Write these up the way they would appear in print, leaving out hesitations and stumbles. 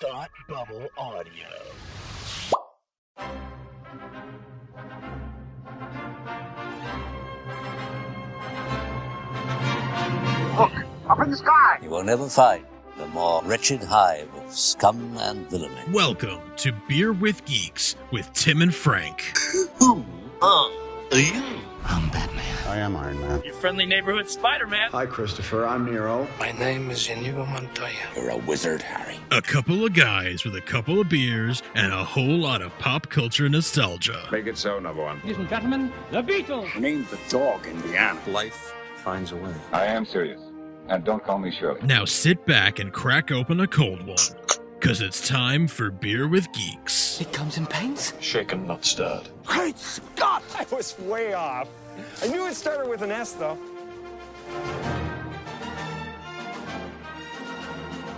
Thought Bubble Audio. Look, up in the sky! You will never find the more wretched hive of scum and villainy. Welcome to Beer with Geeks with Tim and Frank. Who are you? I'm Batman. I am Iron Man. Your friendly neighborhood Spider-Man. Hi, Christopher. I'm Nero. My name is Inigo Montoya. You're a wizard, Harry. A couple of guys with a couple of beers and a whole lot of pop culture nostalgia. Make it so, number one. Ladies and gentlemen, the Beatles. Name the dog, Indiana. Life finds a way. I am serious. And don't call me Shirley. Now sit back and crack open a cold one, because it's time for Beer with Geeks. It comes in paints? Shaken, not stirred. Great Scott! I was way off. I knew it started with an S, though.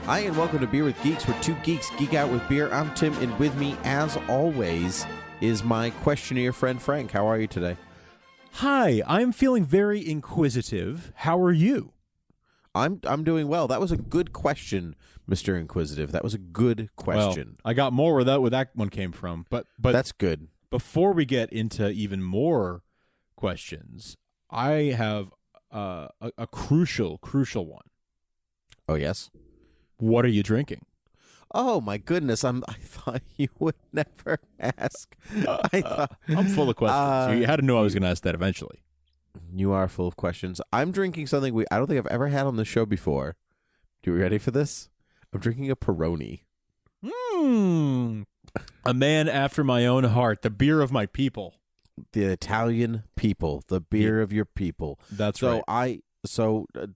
Hi, and welcome to Beer with Geeks, where two geeks geek out with beer. I'm Tim, and with me, as always, is my questionnaire friend Frank. How are you today? Hi, I'm feeling very inquisitive. How are you? I'm doing well. That was a good question, Mr. Inquisitive. That was a good question. Well, I got more where that one came from, but that's good. Before we get into even more questions, I have a crucial one. Oh, yes? What are you drinking? Oh, my goodness. I thought you would never ask. I'm full of questions. You had to know I was going to ask that eventually. You are full of questions. I'm drinking something I don't think I've ever had on the show before. You ready for this? I'm drinking a Peroni. A man after my own heart, the beer of my people. The Italian people, the beer of your people. That's right. So a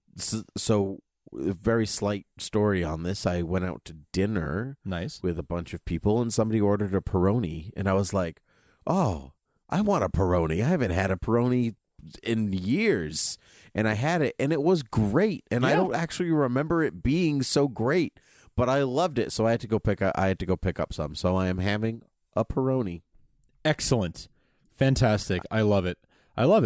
very slight story on this. I went out to dinner with a bunch of people, and somebody ordered a Peroni, and I was like, oh, I want a Peroni. I haven't had a Peroni in years, and I had it, and it was great, and I don't actually remember it being so great, but I loved it, so I had to go pick up some. So I am having a Peroni. Excellent. Fantastic. I love it. I love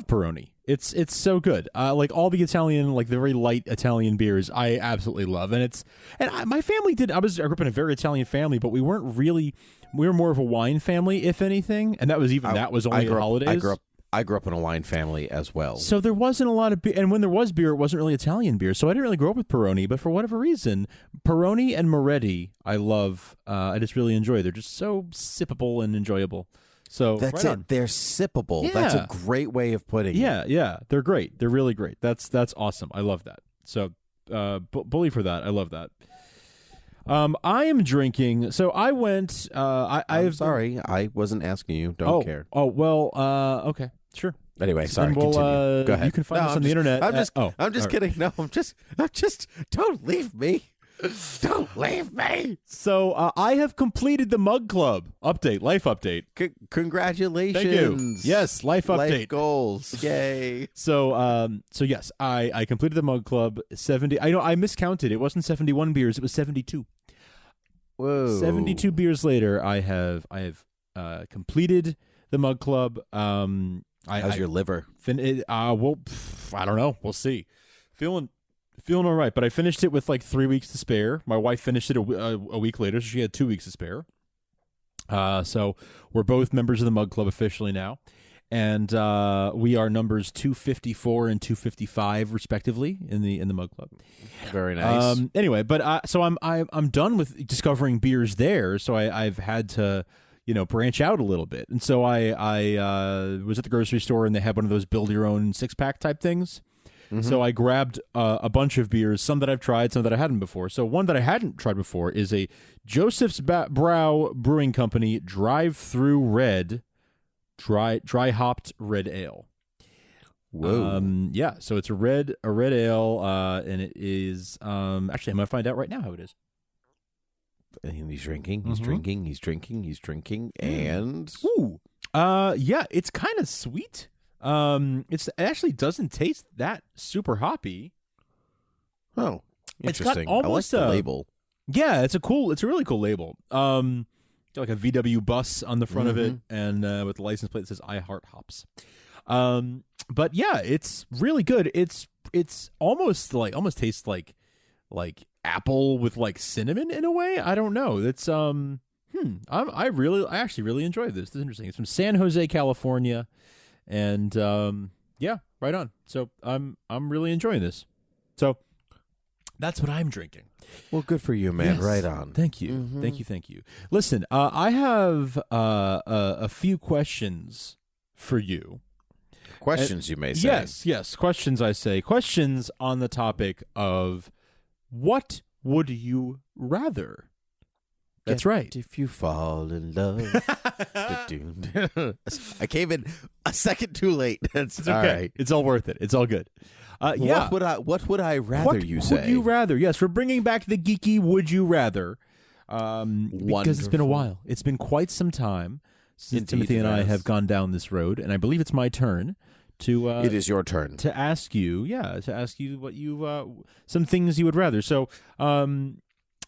Peroni. It's so good. Like all the Italian, like the very light Italian beers, I absolutely love. My family did. I grew up in a very Italian family, but we were more of a wine family, if anything, and that was only for holidays. I grew up in a wine family as well. So there wasn't a lot of beer, and when there was beer, it wasn't really Italian beer. So I didn't really grow up with Peroni, but for whatever reason, Peroni and Moretti, I love. I just really enjoy. They're just so sippable and enjoyable. So that's right it. on. They're sippable. Yeah. That's a great way of putting it. Yeah. They're great. They're really great. That's awesome. I love that. So bully for that. I love that. I am drinking. So I went. I'm sorry. I wasn't asking you. Don't care. Oh well. Okay. Sure. Anyway, sorry. Continue. Go ahead. You can find us on the internet. I'm just kidding. No, I'm just. Don't leave me. Don't leave me. So I have completed the Mug Club life update. Congratulations. Thank you. Yes, life update. Life goals. Yay. So yes, I completed the Mug Club. 70. I miscounted. It wasn't 71 beers. It was 72. Whoa. 72 beers later, I have completed the Mug Club. How's your liver? Well, I don't know. We'll see. Feeling all right, but I finished it with like 3 weeks to spare. My wife finished it a week later, so she had 2 weeks to spare. So we're both members of the Mug Club officially now, and we are numbers 254 and 255 respectively in the Mug Club. Very nice. Anyway, but so I'm done with discovering beers there. So I've had to branch out a little bit, and so I was at the grocery store, and they had one of those build your own 6-pack type things. Mm-hmm. So I grabbed a bunch of beers, some that I've tried, some that I hadn't before. So one that I hadn't tried before is a Josephsbrau Brewing Company Drive-Thru Red dry hopped red ale. Whoa. Yeah, so it's a red ale, and it is actually I'm gonna find out right now how it is. And he's drinking, and yeah, it's kind of sweet. It actually doesn't taste that super hoppy. Oh, interesting. It's got almost I like the label. Yeah, it's a really cool label. Like a VW bus on the front of it, and with the license plate that says "I Heart Hops." But yeah, it's really good. It's almost tastes like apple with like cinnamon in a way. I don't know. It's I actually really enjoy this. This is interesting. It's from San Jose, California, and yeah, right on. So I'm really enjoying this. So that's what I'm drinking. Well, good for you, man. Yes. Right on. Thank you. Mm-hmm. Thank you. Listen, I have a few questions for you. Questions, you may say. Yes. Questions, I say. Questions on the topic of what would you rather? That's right. If you fall in love. I came in a second too late. It's okay. all right. It's all worth it. It's all good. Yeah. What would I rather what you say? Would you rather? Yes, we're bringing back the geeky would you rather. Because it's been a while. It's been quite some time since Indeed, Timothy and I yes. have gone down this road, and I believe it's my turn to. It is your turn to ask you. Yeah, to ask you what you some things you would rather. So,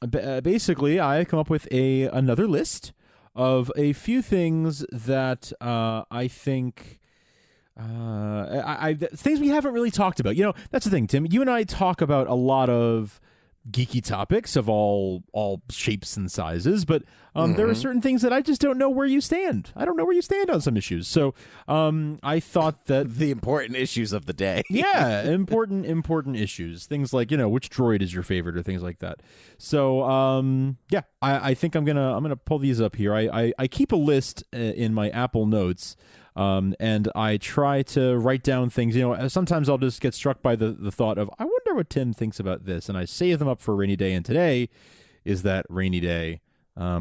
basically, I come up with another list of a few things that I think. Things we haven't really talked about. You know, that's the thing, Tim. You and I talk about a lot of geeky topics of all shapes and sizes, but there are certain things that I just don't know where you stand. I don't know where you stand on some issues. So I thought that the important issues of the day. Yeah, important issues. Things like, you know, which droid is your favorite or things like that. So yeah, I think I'm gonna pull these up here. I keep a list in my Apple Notes. And I try to write down things, you know, sometimes I'll just get struck by the thought of, I wonder what Tim thinks about this. And I save them up for a rainy day. And today is that rainy day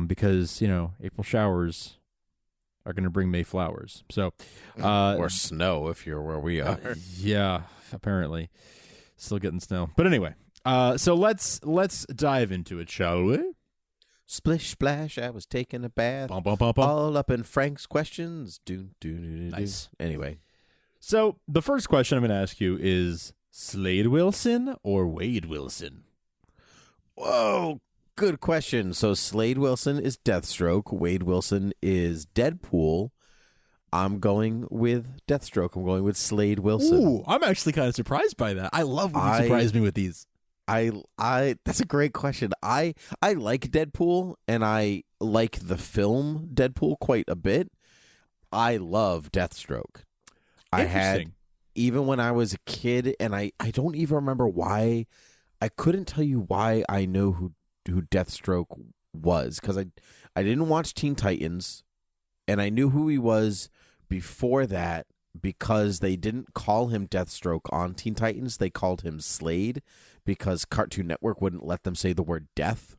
because, you know, April showers are going to bring May flowers. So, or snow if you're where we are. Yeah, apparently. Still getting snow. But anyway, so let's dive into it, shall we? Splish splash, I was taking a bath. Bum, bum, bum, bum. All up in Frank's questions. Nice. Anyway. So the first question I'm going to ask you is Slade Wilson or Wade Wilson? Whoa, good question. So Slade Wilson is Deathstroke. Wade Wilson is Deadpool. I'm going with Deathstroke. I'm going with Slade Wilson. Ooh, I'm actually kind of surprised by that. I love when you surprise me with these. That's a great question. I like Deadpool and I like the film Deadpool quite a bit. I love Deathstroke. I had, even when I was a kid, and I don't even remember why. I couldn't tell you why I know who Deathstroke was, because I didn't watch Teen Titans, and I knew who he was before that because they didn't call him Deathstroke on Teen Titans. They called him Slade because Cartoon Network wouldn't let them say the word death.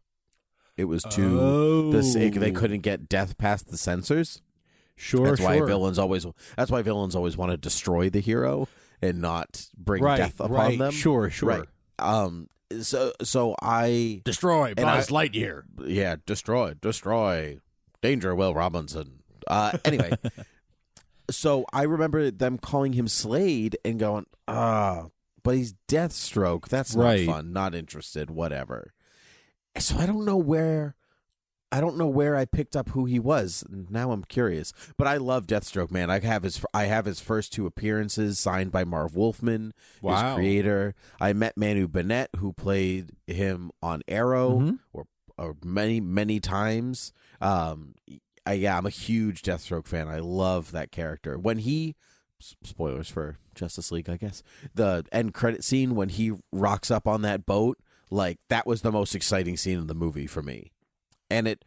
It was too they couldn't get death past the censors. Sure, that's why villains always want to destroy the hero and not bring death upon them. Sure. Right. So I destroy Buzz Lightyear. Yeah, destroy. Danger, Will Robinson. Anyway, so I remember them calling him Slade and going, but he's Deathstroke. That's not fun. Not interested. Whatever. So I don't know where I picked up who he was. Now I'm curious. But I love Deathstroke, man. I have his first two appearances signed by Marv Wolfman, his creator. I met Manu Bennett, who played him on Arrow, or many times. I'm a huge Deathstroke fan. I love that character. When he, spoilers for Justice League, I guess, the end credit scene when he rocks up on that boat, like, that was the most exciting scene in the movie for me. And it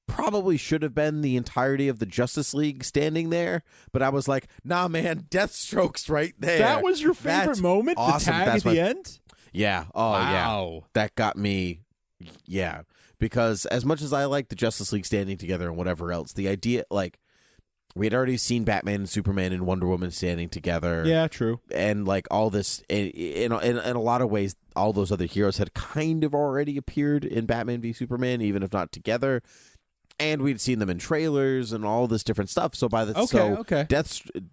probably should have been the entirety of the Justice League standing there, but I was like, nah, man, Deathstroke's right there. That was your favorite moment? Awesome. The tag at the end? Yeah. Oh, wow. Yeah. That got me, yeah. Because as much as I like the Justice League standing together and whatever else, the idea, like, we had already seen Batman and Superman and Wonder Woman standing together. Yeah, true. And, like, all this, in a lot of ways, all those other heroes had kind of already appeared in Batman v Superman, even if not together. And we'd seen them in trailers and all this different stuff. So by the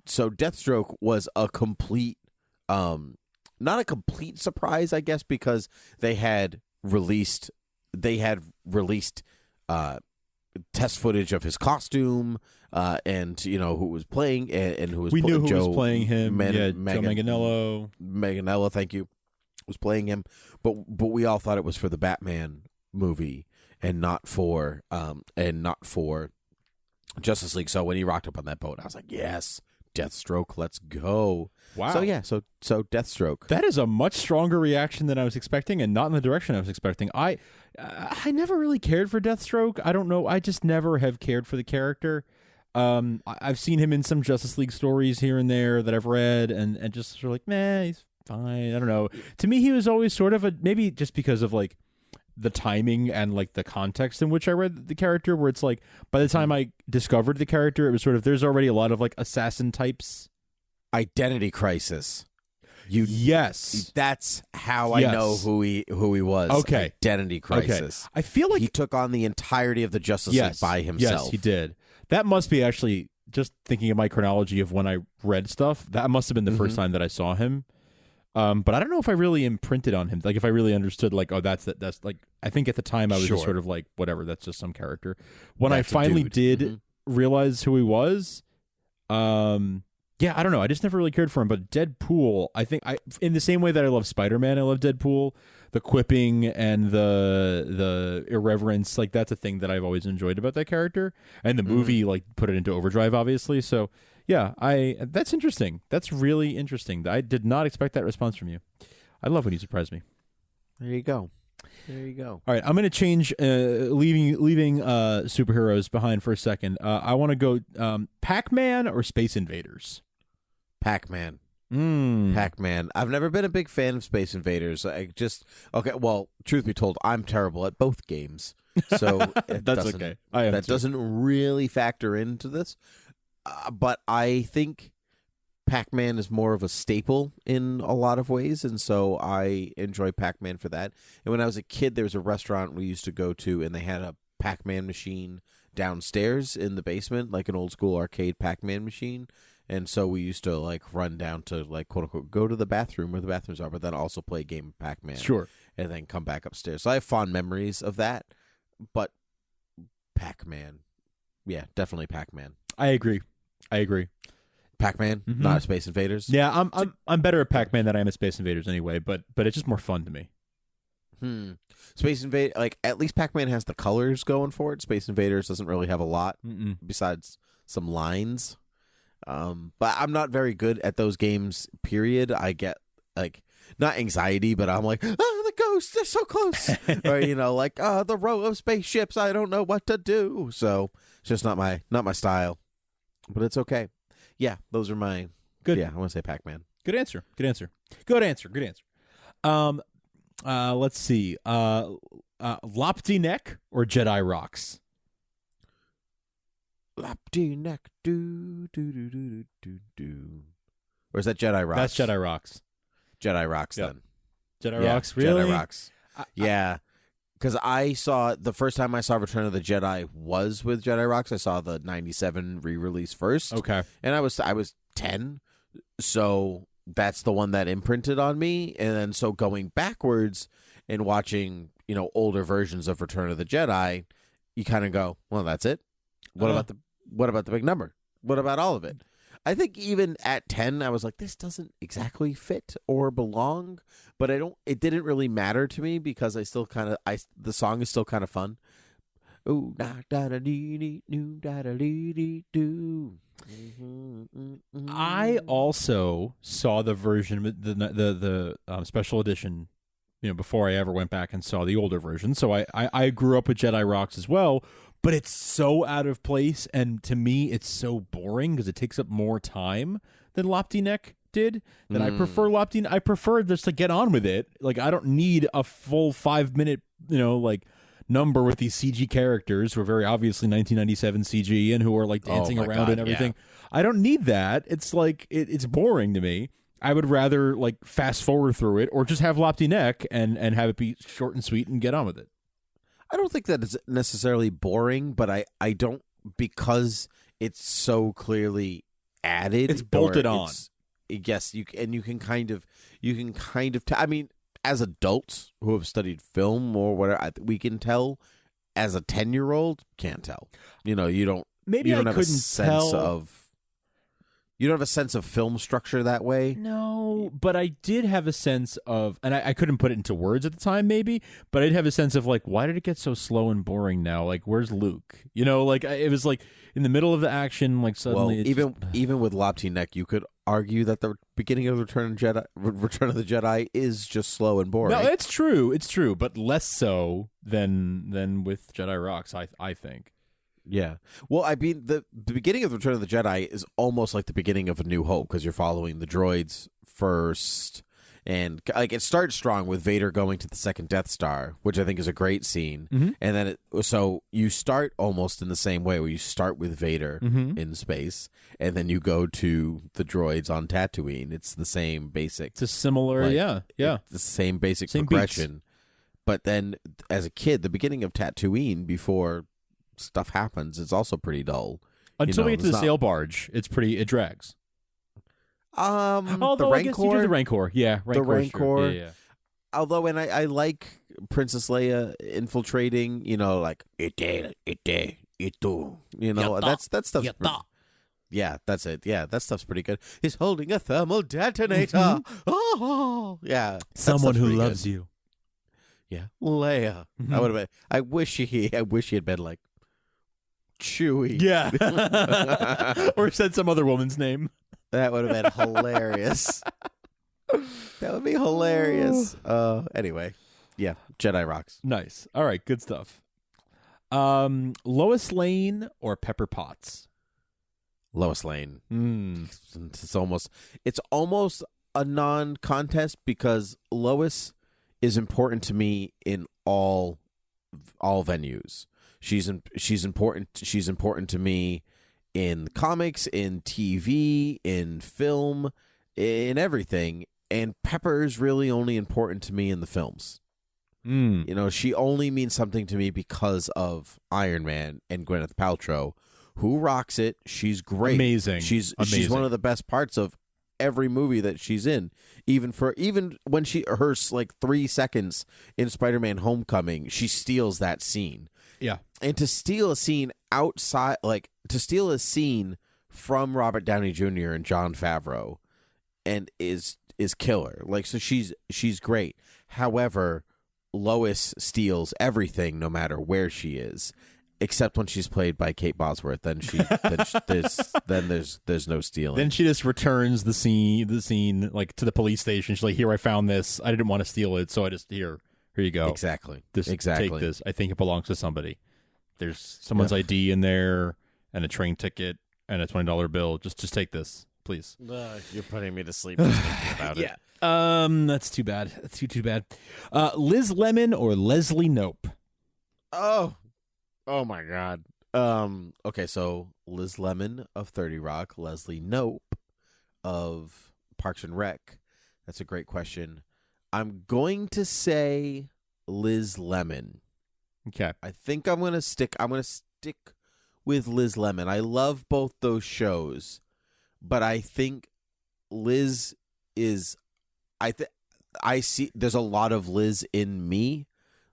Deathstroke was a complete, not a complete surprise, I guess, because they had released test footage of his costume, and who was playing and who was we knew who Joe, was playing him. Joe Manganiello, thank you. was playing him, but we all thought it was for the Batman movie and not for Justice League. So when he rocked up on that boat, I was like, yes, Deathstroke, let's go. Wow. So yeah, so Deathstroke. That is a much stronger reaction than I was expecting, and not in the direction I was expecting. I never really cared for Deathstroke. I don't know. I just never have cared for the character. I've seen him in some Justice League stories here and there that I've read, and just sort of like, meh, he's fine. I don't know. To me, he was always sort of maybe just because of like the timing and like the context in which I read the character, where it's like by the time I discovered the character, it was sort of there's already a lot of like assassin types. Identity crisis. Yes, that's how I know who he was. Okay, identity crisis. Okay. I feel like he took on the entirety of the Justice League by himself. Yes, he did. That must be actually just thinking of my chronology of when I read stuff. That must have been the first time that I saw him. But I don't know if I really imprinted on him. Like if I really understood, like, oh, that's like. I think at the time I was just sort of like, whatever. That's just some character. When I finally did realize who he was, yeah, I don't know. I just never really cared for him. But Deadpool, I think in the same way that I love Spider-Man, I love Deadpool. The quipping and the irreverence, like that's a thing that I've always enjoyed about that character. And the movie like put it into overdrive, obviously. So yeah, that's interesting. That's really interesting. I did not expect that response from you. I love when you surprise me. There you go. There you go. All right, I'm going to change, leaving superheroes behind for a second. I want to go Pac-Man or Space Invaders. Pac-Man. Pac-Man. I've never been a big fan of Space Invaders. Well, truth be told, I'm terrible at both games. So that's okay. That doesn't really factor into this. But I think Pac-Man is more of a staple in a lot of ways, and so I enjoy Pac-Man for that. And when I was a kid, there was a restaurant we used to go to, and they had a Pac-Man machine downstairs in the basement, like an old school arcade Pac-Man machine. And so we used to like run down to like quote unquote go to the bathroom where the bathrooms are, but then also play a game of Pac-Man. Sure. And then come back upstairs. So I have fond memories of that. But Pac-Man. Yeah, definitely Pac-Man. I agree. Pac-Man, not Space Invaders. Yeah, I'm better at Pac-Man than I am at Space Invaders anyway, but it's just more fun to me. Space Invaders, like at least Pac-Man has the colors going for it. Space Invaders doesn't really have a lot besides some lines. But I'm not very good at those games, period. I get like not anxiety, but I'm like, the ghosts, they're so close. Or, like, the row of spaceships, I don't know what to do. So it's just not my style. But it's okay. Yeah, those are my good. Yeah, I want to say Pac-Man. Good answer. Let's see. Lapti-Nek or Jedi Rocks? Lapti-Nek, do. Or is that Jedi Rocks? That's Jedi Rocks. Jedi Rocks, then. Jedi Rocks, really? Jedi Rocks. Yeah. Because I saw, the first time I saw Return of the Jedi was with Jedi Rocks. I saw the 97 re-release first. Okay. And I was 10, so that's the one that imprinted on me. And then so going backwards and watching, older versions of Return of the Jedi, you kind of go, well, that's it. What about the big number? What about all of it? I think even at 10, I was like, this doesn't exactly fit or belong, but it didn't really matter to me because I still the song is still kind of fun. Ooh, da da da dee doo da da dee dee doo. I also saw the version, the special edition, before I ever went back and saw the older version. So I grew up with Jedi Rocks as well. But it's so out of place, and to me, it's so boring because it takes up more time than Lapti-Nek did. That I prefer Lapti-Nek. I prefer just to get on with it. Like I don't need a full 5-minute, number with these CG characters who are very obviously 1997 CG and who are like dancing around and everything. Yeah. I don't need that. It's like it's boring to me. I would rather like fast forward through it or just have Lapti-Nek and have it be short and sweet and get on with it. I don't think that is necessarily boring, but I don't, because it's so clearly added. It's bolted on. Yes, you can kind of I mean, as adults who have studied film or whatever, we can tell. As a 10-year-old, can't tell. You don't. Maybe you don't I have couldn't a sense tell of. You don't have a sense of film structure that way? No, but I did have a sense of, and I couldn't put it into words at the time, maybe, but I'd have a sense of like, why did it get so slow and boring now? Like, where's Luke? You know, like it was like in the middle of the action, like suddenly. Well, even with Lapti-Nek, you could argue that the beginning of Return of the Jedi is just slow and boring. No, it's true, but less so than with Jedi Rocks, I think. Yeah. Well, I mean, the beginning of Return of the Jedi is almost like the beginning of A New Hope because you're following the droids first. And like it starts strong with Vader going to the second Death Star, which I think is a great scene. Mm-hmm. And then so you start almost in the same way where you start with Vader in space and then you go to the droids on Tatooine. It's the same basic. It's a similar, yeah. It's the same basic progression. Beats. But then as a kid, the beginning of Tatooine before stuff happens, it's also pretty dull. Until we get to the sail barge, it drags. Although I guess you do the Rancor. Yeah, the Rancor. Yeah. Although, and I like Princess Leia infiltrating, like, itu. That stuff's yeah, that's it. Yeah, that stuff's pretty good. He's holding a thermal detonator. Oh, yeah. Someone who loves you. Yeah, Leia. I would have been. I wish he had been like Chewie. Yeah, or said some other woman's name. That would have been hilarious. That would be hilarious. Anyway, yeah, Jedi Rocks. Nice. All right, good stuff. Lois Lane or Pepper Potts? Lois Lane. It's almost a non-contest because Lois is important to me in all venues. She's important. She's important to me in comics, in TV, in film, in everything. And Pepper's really only important to me in the films. She only means something to me because of Iron Man and Gwyneth Paltrow, who rocks it. She's great. Amazing. She's one of the best parts of every movie that she's in. Even when her like 3 seconds in Spider-Man Homecoming, she steals that scene. Yeah. And to steal a scene outside, like to steal a scene from Robert Downey Jr. and Jon Favreau, and is killer. Like, so she's great. However, Lois steals everything, no matter where she is, except when she's played by Kate Bosworth. Then there's no stealing. Then she just returns the scene like to the police station. She's like, "Here, I found this. I didn't want to steal it, so I just here you go. Exactly. Take this. I think it belongs to somebody. There's someone's ID in there and a train ticket and a $20 bill. Just take this, please." You're putting me to sleep just thinking about it. Yeah. That's too bad. That's too bad. Liz Lemon or Leslie Knope? Oh my God. Okay, so Liz Lemon of 30 Rock, Leslie Knope of Parks and Rec. That's a great question. I'm going to say Liz Lemon. Okay. I think I'm gonna stick with Liz Lemon. I love both those shows, but I think Liz is I see there's a lot of Liz in me.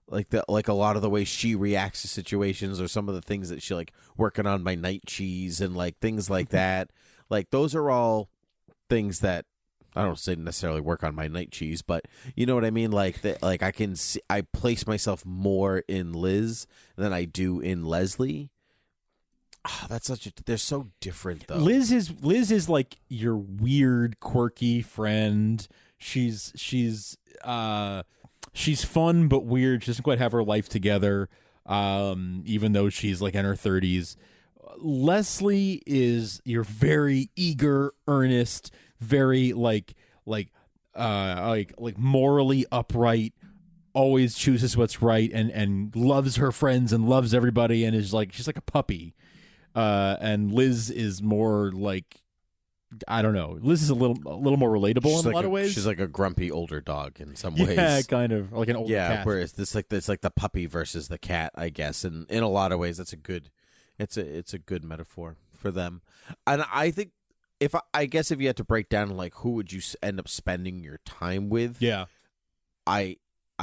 Like a lot of the way she reacts to situations, or some of the things that she like working on my night cheese and like things like that. Like those are all things that I don't say necessarily work on my night cheese, but you know what I mean. Like that, like I place myself more in Liz than I do in Leslie. That's they're so different though. Liz is like your weird, quirky friend. She's fun but weird. She doesn't quite have her life together, even though she's like in her 30s. Leslie is your very eager, earnest, very like morally upright, always chooses what's right, and loves her friends and loves everybody, and is like she's like a puppy. And Liz is more like, I don't know. Liz is a little more relatable in a lot of ways. She's like a grumpy older dog in some ways. Yeah, kind of like an older cat. Yeah, whereas this like the puppy versus the cat, I guess. And in a lot of ways, that's a good. It's a good metaphor for them. And I think if you had to break down like who would you end up spending your time with? Yeah, I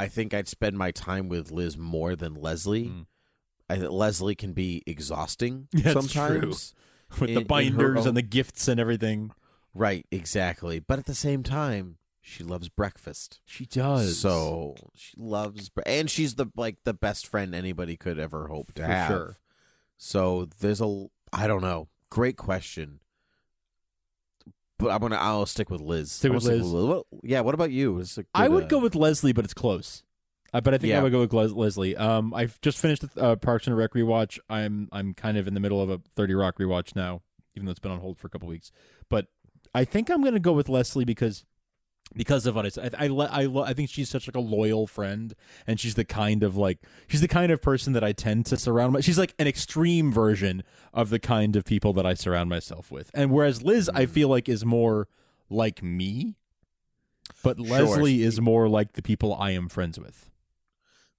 think I'd spend my time with Liz more than Leslie. I think Leslie can be exhausting sometimes. With the binders and the gifts and everything. Right, exactly. But at the same time, she loves breakfast. She does. So she loves, and she's the best friend anybody could ever hope to have. Sure. So there's I don't know. Great question. But I'll stick with Liz. Stick with Liz. What about you? I would go with Leslie, but it's close. But I think I would go with Leslie. I've just finished Parks and Rec rewatch. I'm kind of in the middle of a 30 Rock rewatch now, even though it's been on hold for a couple weeks. But I think I'm going to go with Leslie because of what I said. I think she's such like a loyal friend, and she's the kind of person that I tend to surround myself. She's like an extreme version of the kind of people that I surround myself with. And whereas Liz, I feel like is more like me, but Leslie is more like the people I am friends with.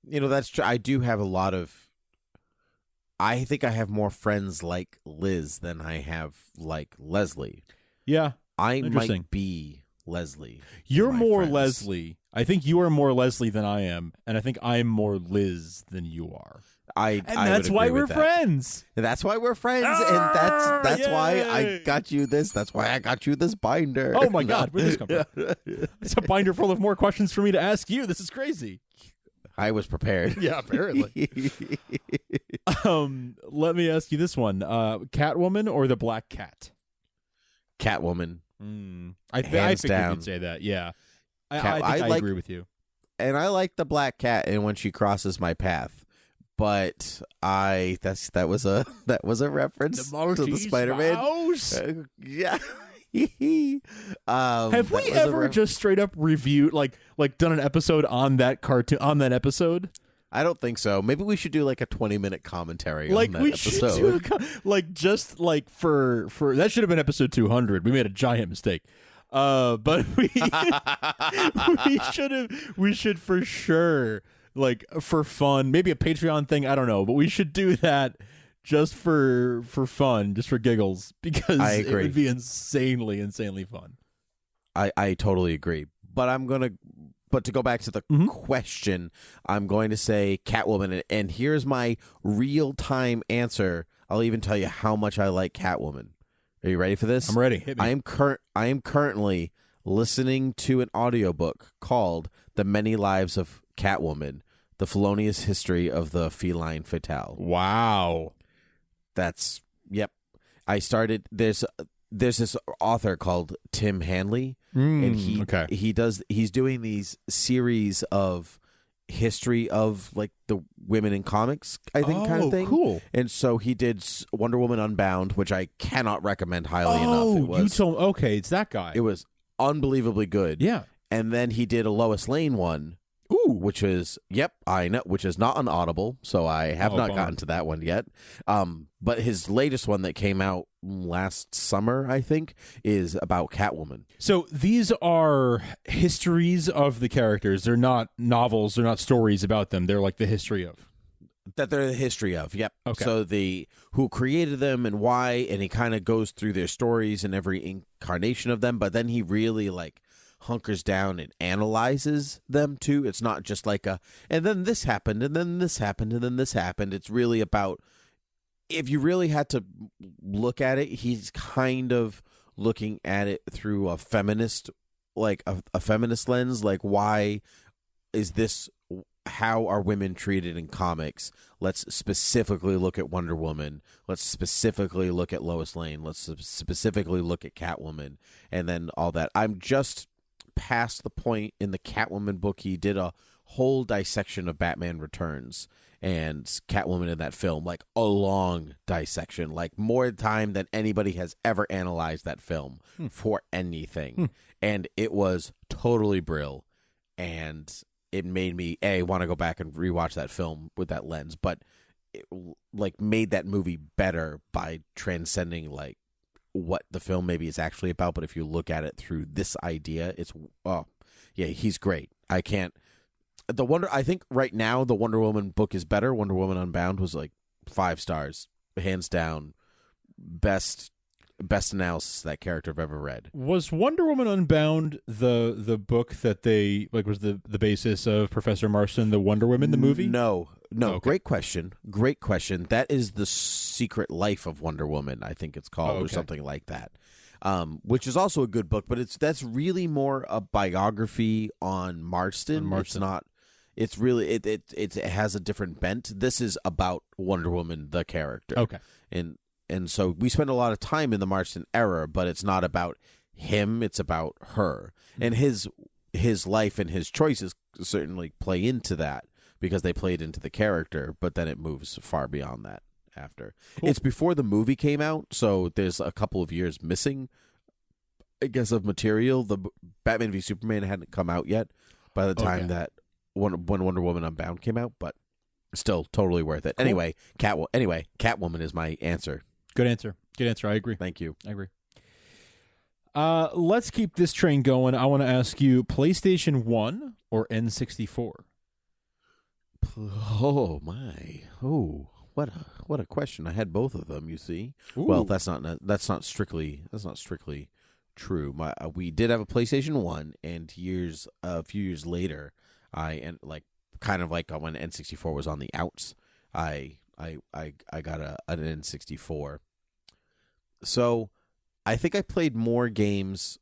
That's true. I do have a lot of. I think I have more friends like Liz than I have like Leslie. Yeah, I might be Leslie. You're more friends. Leslie. I think you are more Leslie than I am, and I think I'm more Liz than you are. That's why we're friends. And that's why we're friends, and that's why I got you this. That's why I got you this binder. Oh my God, where'd this come from? It's a binder full of more questions for me to ask you. This is crazy. I was prepared. Yeah, apparently. Let me ask you this one: Catwoman or the Black Cat? Catwoman. I think you could say that. Yeah, I agree with you. And I like the Black Cat, and when she crosses my path, but that was a reference to the Spider-Man. Yeah. Have we ever just straight up reviewed like done an episode on that cartoon on that episode? I don't think so. Maybe we should do like a 20-minute commentary on that episode. For that should have been episode 200. We made a giant mistake. But we should for sure, like, for fun, maybe a Patreon thing, I don't know, but we should do that just for fun, just for giggles, because I agree. It would be insanely fun. I totally agree. But to go back to the question, I'm going to say Catwoman, and here's my real-time answer. I'll even tell you how much I like Catwoman. Are you ready for this? I'm ready. Hit me. I am currently listening to an audiobook called The Many Lives of Catwoman, The Felonious History of the Feline Fatale. Wow. Yep. I started, there's this author called Tim Hanley, and he's doing these series of history of like the women in comics, I think, kind of thing. Cool. And so he did Wonder Woman Unbound, which I cannot recommend highly enough. It's that guy. It was unbelievably good. Yeah. And then he did a Lois Lane one. Ooh. Which is, I know, which is not on Audible, so I have not gotten to that one yet. But his latest one that came out last summer, I think, is about Catwoman. So these are histories of the characters. They're not novels. They're not stories about them. They're like the history of. That they're the history of, yep. Okay. So who created them and why, and he kind of goes through their stories and every incarnation of them, but then he really hunkers down and analyzes them too. It's not just like and then this happened, and then this happened, and then this happened. It's really about, if you really had to look at it, he's kind of looking at it through a feminist, a feminist lens. Like, why is this? How are women treated in comics? Let's specifically look at Wonder Woman. Let's specifically look at Lois Lane. Let's specifically look at Catwoman, and then all that. I'm just past the point in the Catwoman book. He did a whole dissection of Batman Returns and Catwoman in that film, like a long dissection, like more time than anybody has ever analyzed that film for anything. And it was totally brill, and it made me want to go back and rewatch that film with that lens, but it made that movie better by transcending what the film maybe is actually about. But if you look at it through this idea, he's great. I think right now the Wonder Woman book is better. Wonder Woman Unbound was 5 stars, hands down, best analysis of that character I've ever read. Was Wonder Woman Unbound the book that they was the basis of Professor Marston, the Wonder Woman, the movie? No. Okay. Great question. That is The Secret Life of Wonder Woman, I think it's called, or something like that. which is also a good book, but that's really more a biography on Marston. It's not. It's really it has a different bent. This is about Wonder Woman, the character. Okay, and so we spend a lot of time in the Marston era, but it's not about him. It's about her, and his life and his choices certainly play into that because they played into the character. But then it moves far beyond that after. Cool. It's before the movie came out, so there's a couple of years missing, I guess, of material. The Batman v Superman hadn't come out yet by the time that when Wonder Woman Unbound came out, but still totally worth it. Cool. Anyway, Catwoman is my answer. Good answer. I agree. Thank you. I agree. Let's keep this train going. I want to ask you, PlayStation 1 or N64? Oh my! Oh, what a question! I had both of them. You see, Ooh. Well, that's not strictly true. We did have a PlayStation 1, and a few years later, when N64 was on the outs, I got an N64. So I think I played more games,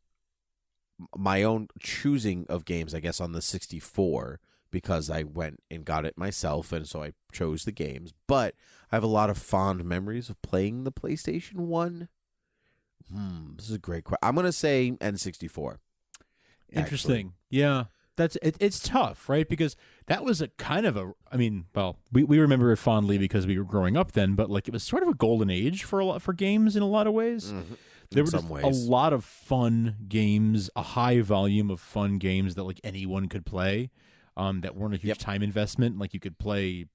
my own choosing of games, I guess, on the 64 because I went and got it myself, and so I chose the games. But I have a lot of fond memories of playing the PlayStation 1. This is a great question. I'm going to say N64. Interesting. Actually. Yeah. It's tough, right? Because that was a kind of we remember it fondly because we were growing up then, but like it was sort of a golden age for games in a lot of ways. Mm-hmm. There were just a lot of fun games, a high volume of fun games that like anyone could play, that weren't a huge time investment. Like you could play,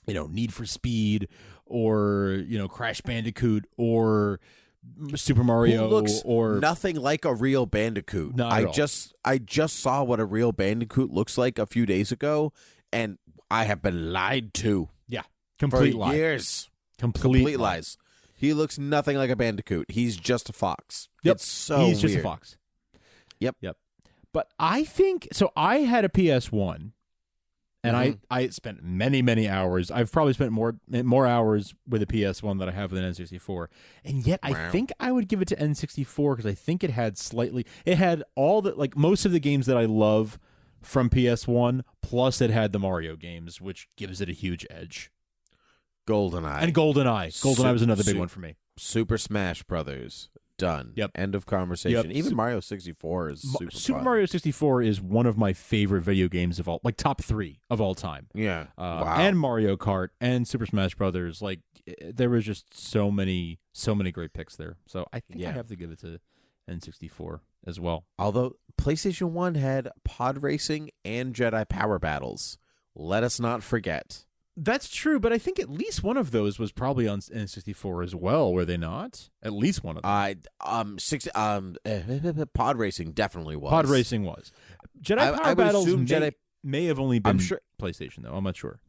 Need for Speed or Crash Bandicoot or Super Mario, looks or nothing like a real Bandicoot. I just saw what a real Bandicoot looks like a few days ago, and I have been lied to. Yeah, complete lies. Years. Complete lies. He looks nothing like a Bandicoot. He's just a fox. Yep. It's so He's just weird. a fox. Yep. But I think so. I had a PS1. And I spent many hours. I've probably spent more hours with a PS1 than I have with an N64. And yet I think I would give it to N64 because I think it had all the most of the games that I love from PS1, plus it had the Mario games, which gives it a huge edge. GoldenEye. And GoldenEye. GoldenEye was another big one for me. Super Smash Brothers. Done. Yep. End of conversation. Yep. Even Mario 64 is super fun. Mario 64 is one of my favorite video games of all, top 3 of all time. Yeah. Wow. And Mario Kart and Super Smash Brothers. There was just so many great picks there. So I think I have to give it to N64 as well. Although PlayStation 1 had pod racing and Jedi Power Battles. Let us not forget. That's true, but I think at least one of those was probably on N64 as well, were they not? At least one of them. Pod racing definitely was. Pod racing was. Jedi Power Battles may have only been PlayStation, though. I'm not sure.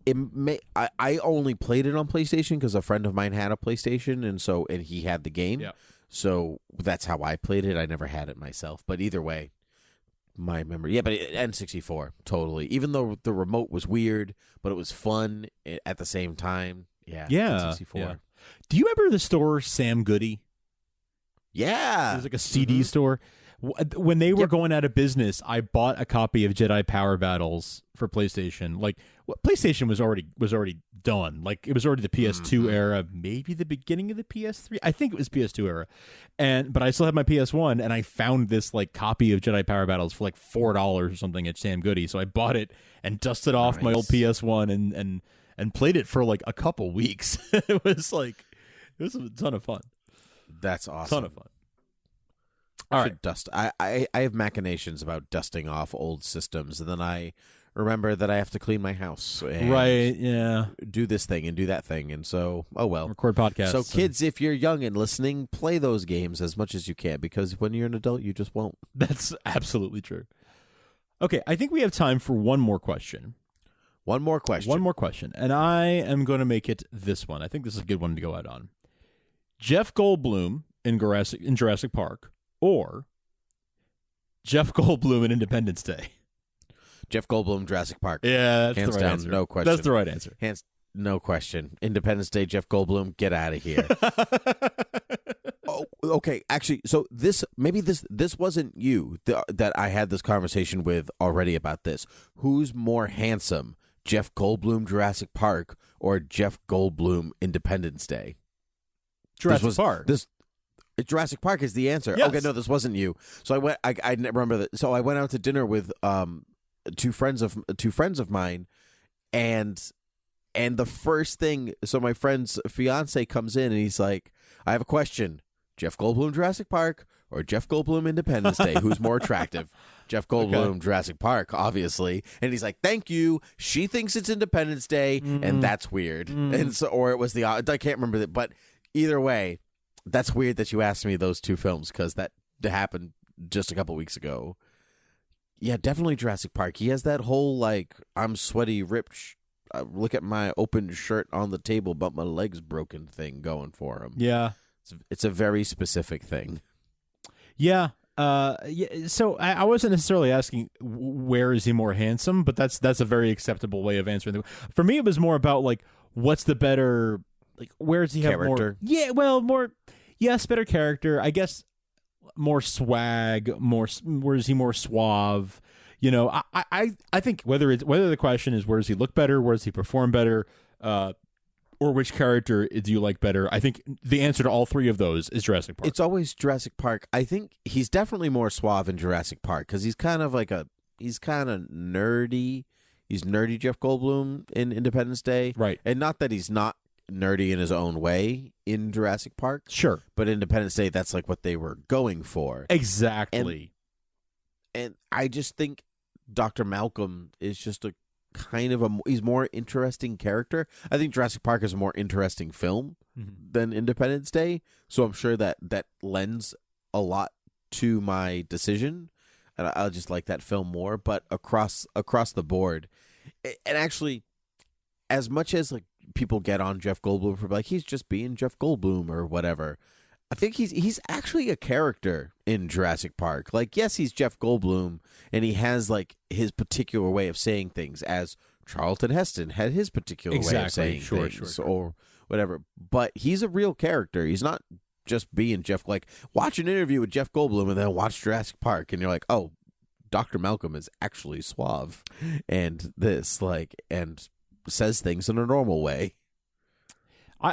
I only played it on PlayStation because a friend of mine had a PlayStation, and he had the game. Yeah. So that's how I played it. I never had it myself, but either way, my memory. Yeah, but N64, totally. Even though the remote was weird, but it was fun at the same time. Yeah. N64. Yeah. Do you remember the store Sam Goody? Yeah. It was like a CD store. When they were going out of business, I bought a copy of Jedi Power Battles for PlayStation. PlayStation was already done. It was already the PS2 era, maybe the beginning of the PS3. I think it was PS2 era. But I still had my PS1, and I found this copy of Jedi Power Battles for $4 or something at Sam Goody. So I bought it and dusted off my old PS1 and played it for a couple weeks. It was a ton of fun. That's awesome. Ton of fun. All right. Dust. I have machinations about dusting off old systems, and then I remember that I have to clean my house. And do this thing and do that thing, and so record podcasts. So kids, if you're young and listening, play those games as much as you can, because when you're an adult, you just won't. That's absolutely true. Okay, I think we have time for one more question. One more question, and I am going to make it this one. I think this is a good one to go out on. Jeff Goldblum in Jurassic Park. Or Jeff Goldblum in Independence Day. Jeff Goldblum, Jurassic Park. Yeah, that's hands the right down, answer. no question. That's the right answer. No question. Independence Day, Jeff Goldblum, get out of here. okay, actually, so this wasn't you that I had this conversation with already about this. Who's more handsome, Jeff Goldblum Jurassic Park or Jeff Goldblum Independence Day? Jurassic Park. Jurassic Park is the answer. Yes. Okay, no, this wasn't you. So I remember that. So I went out to dinner with two friends of mine, and the first thing, so my friend's fiance comes in and he's like, I have a question. Jeff Goldblum Jurassic Park or Jeff Goldblum Independence Day? Who's more attractive? Jeff Goldblum Jurassic Park, obviously. And he's like, thank you. She thinks it's Independence Day, and that's weird. And so, or it was the, I can't remember that, but either way, that's weird that you asked me those two films because that happened just a couple weeks ago. Yeah, definitely Jurassic Park. He has that whole, like, I'm sweaty, ripped, look at my open shirt on the table, but my leg's broken thing going for him. Yeah. It's a very specific thing. Yeah. So I wasn't necessarily asking where is he more handsome, but that's a very acceptable way of answering. For me, it was more about, like, what's the better, like, where does he have character? More? Yeah, well, more, yes, better character. I guess more swag, where is he more suave? You know, I think whether the question is where does he look better, where does he perform better, or which character do you like better, I think the answer to all three of those is Jurassic Park. It's always Jurassic Park. I think he's definitely more suave in Jurassic Park because he's kind of nerdy. He's nerdy Jeff Goldblum in Independence Day. Right. And not that he's not nerdy in his own way in Jurassic Park. Sure. But Independence Day, that's like what they were going for. Exactly. And I just think Dr. Malcolm is just a kind of he's more interesting character. I think Jurassic Park is a more interesting film than Independence Day, so I'm sure that lends a lot to my decision, and I just like that film more. But across the board, and actually, as much as like people get on Jeff Goldblum for like he's just being Jeff Goldblum or whatever, I think he's actually a character in Jurassic Park. Like, yes, he's Jeff Goldblum, and he has like his particular way of saying things, as Charlton Heston had his particular way of saying things, or whatever. But he's a real character. He's not just being Jeff. Like, watch an interview with Jeff Goldblum and then watch Jurassic Park, and you're like, oh, Dr. Malcolm is actually suave, and and says things in a normal way.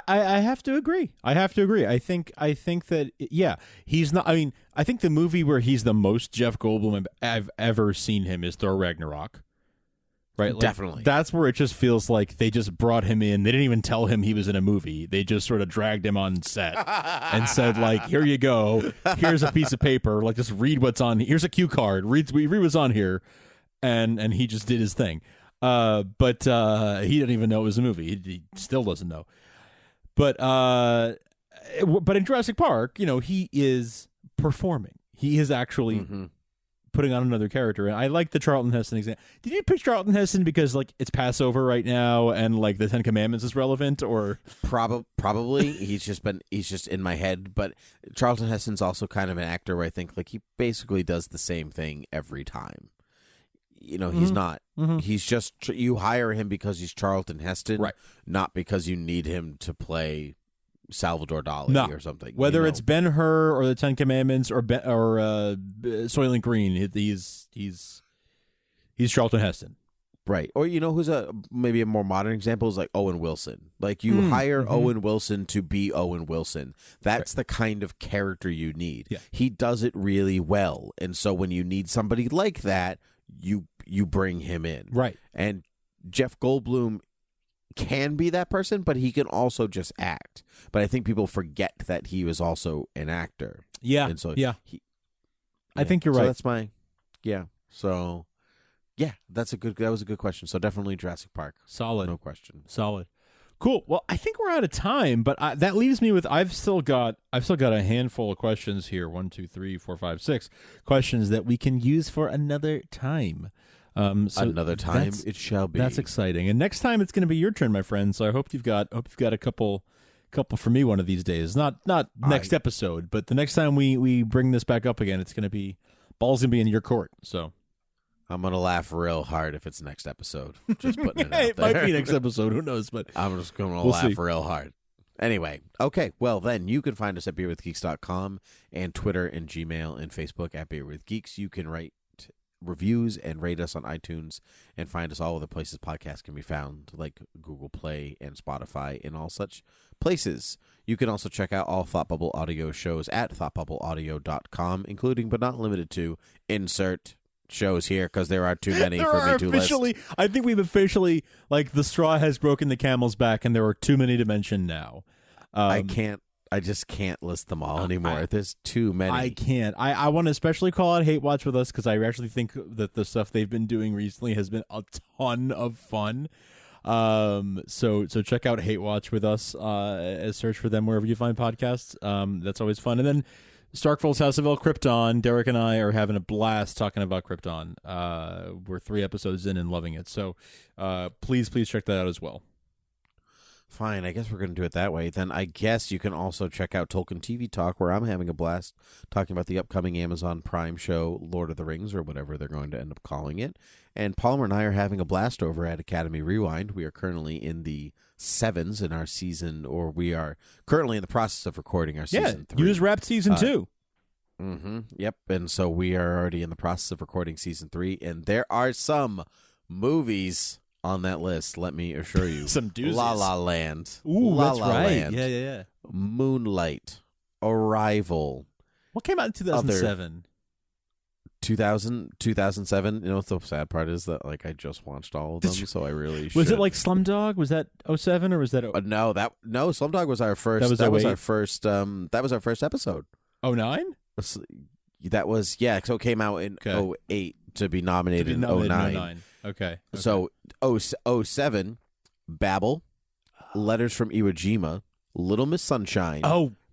I have to agree. I think that, yeah, he's not. I mean, I think the movie where he's the most Jeff Goldblum I've ever seen him is Thor Ragnarok. Right? Like, definitely. That's where it just feels like they just brought him in. They didn't even tell him he was in a movie. They just sort of dragged him on set and said, like, here you go. Here's a piece of paper. Like, just read what's on. Here's a cue card. Read what's on here. And he just did his thing. But he didn't even know it was a movie. He still doesn't know. But in Jurassic Park, you know, he is performing. He is actually putting on another character. And I like the Charlton Heston example. Did you pick Charlton Heston because, like, it's Passover right now and, like, the Ten Commandments is relevant, or probably he's just in my head. But Charlton Heston's also kind of an actor where I think, like, he basically does the same thing every time. You know, he's not. He's just, you hire him because he's Charlton Heston, right? Not because you need him to play Salvador Dali or something. Whether it's Ben-Hur or the Ten Commandments or Soylent Green, he's Charlton Heston, right? Or you know, who's maybe a more modern example is like Owen Wilson. Like you hire Owen Wilson to be Owen Wilson. That's the kind of character you need. Yeah. He does it really well, and so when you need somebody like that, you bring him in, right? And Jeff Goldblum can be that person, but he can also just act. But I think people forget that he was also an actor. Yeah, and so I think you're right. So that's So that was a good question. So definitely Jurassic Park. Solid, no question. Solid. Cool. Well, I think we're out of time, but that leaves me with I've still got a handful of questions here. 1, 2, 3, 4, 5, 6 questions that we can use for another time. So another time it shall be. That's exciting. And next time it's going to be your turn, my friend. So I hope you've got a couple for me one of these days. Not next episode, but the next time we bring this back up again, it's going to be ball's going to be in your court. So I'm going to laugh real hard if it's next episode. Just putting it out it there. might be next episode. Who knows? But I'm just going to laugh real hard. Anyway, okay, well then you can find us at beerwithgeeks.com and Twitter and Gmail and Facebook at Beer with Geeks. You can write reviews and rate us on iTunes and find us all other places podcasts can be found, like Google Play and Spotify and all such places. You can also check out all Thought Bubble audio shows at thoughtbubbleaudio.com, including but not limited to insert shows here because there are too many for me to list. I think we've officially, like, the straw has broken the camel's back and there are too many to mention now. I just can't list them all anymore. There's too many. I can't. I want to especially call out Hate Watch with Us because I actually think that the stuff they've been doing recently has been a ton of fun. So check out Hate Watch with Us. Search for them wherever you find podcasts. That's always fun. And then Starkville's House of El Krypton. Derek and I are having a blast talking about Krypton. We're 3 episodes in and loving it. So please check that out as well. Fine, I guess we're going to do it that way. Then I guess you can also check out Tolkien TV Talk, where I'm having a blast talking about the upcoming Amazon Prime show, Lord of the Rings, or whatever they're going to end up calling it. And Palmer and I are having a blast over at Academy Rewind. We are currently in the 7s in our season, or we are currently in the process of recording our season 3. You just wrapped season 2. Yep, and so we are already in the process of recording season 3, and there are some movies on that list, let me assure you. Some doozies. La La Land. Ooh, La that's La right. Land. Yeah. Moonlight. Arrival. What came out in 2007? 2007. You know what the sad part is? That like I just watched all of them, so I really should. Was it like Slumdog? Was that 07 or was that? No, Slumdog was our first. That was our first. That was our first episode. 09? That was So it came out in 08 to be nominated in 09. Okay. So 07, Babel, Letters from Iwo Jima, Little Miss Sunshine,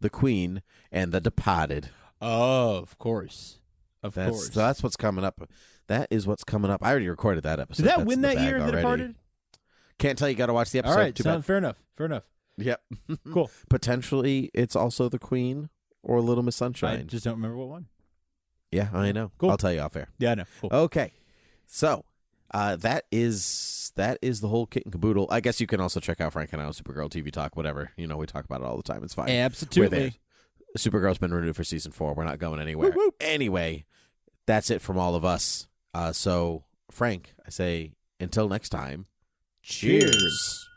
The Queen, and The Departed. Oh, of course. So that's what's coming up. That is what's coming up. I already recorded that episode. Did that win that year, The Departed? Can't tell you. Got to watch the episode. All right, fair enough. Yep. Cool. Potentially, it's also The Queen or Little Miss Sunshine. I just don't remember what one. Yeah, I know. Cool. I'll tell you off air. Yeah, I know. Cool. Okay. So, that is the whole kit and caboodle. I guess you can also check out Frank and I on Supergirl TV Talk, whatever. You know, we talk about it all the time. It's fine. Absolutely. Supergirl's been renewed for season 4. We're not going anywhere. Woo-woo. Anyway, that's it from all of us. So, Frank, I say until next time, cheers.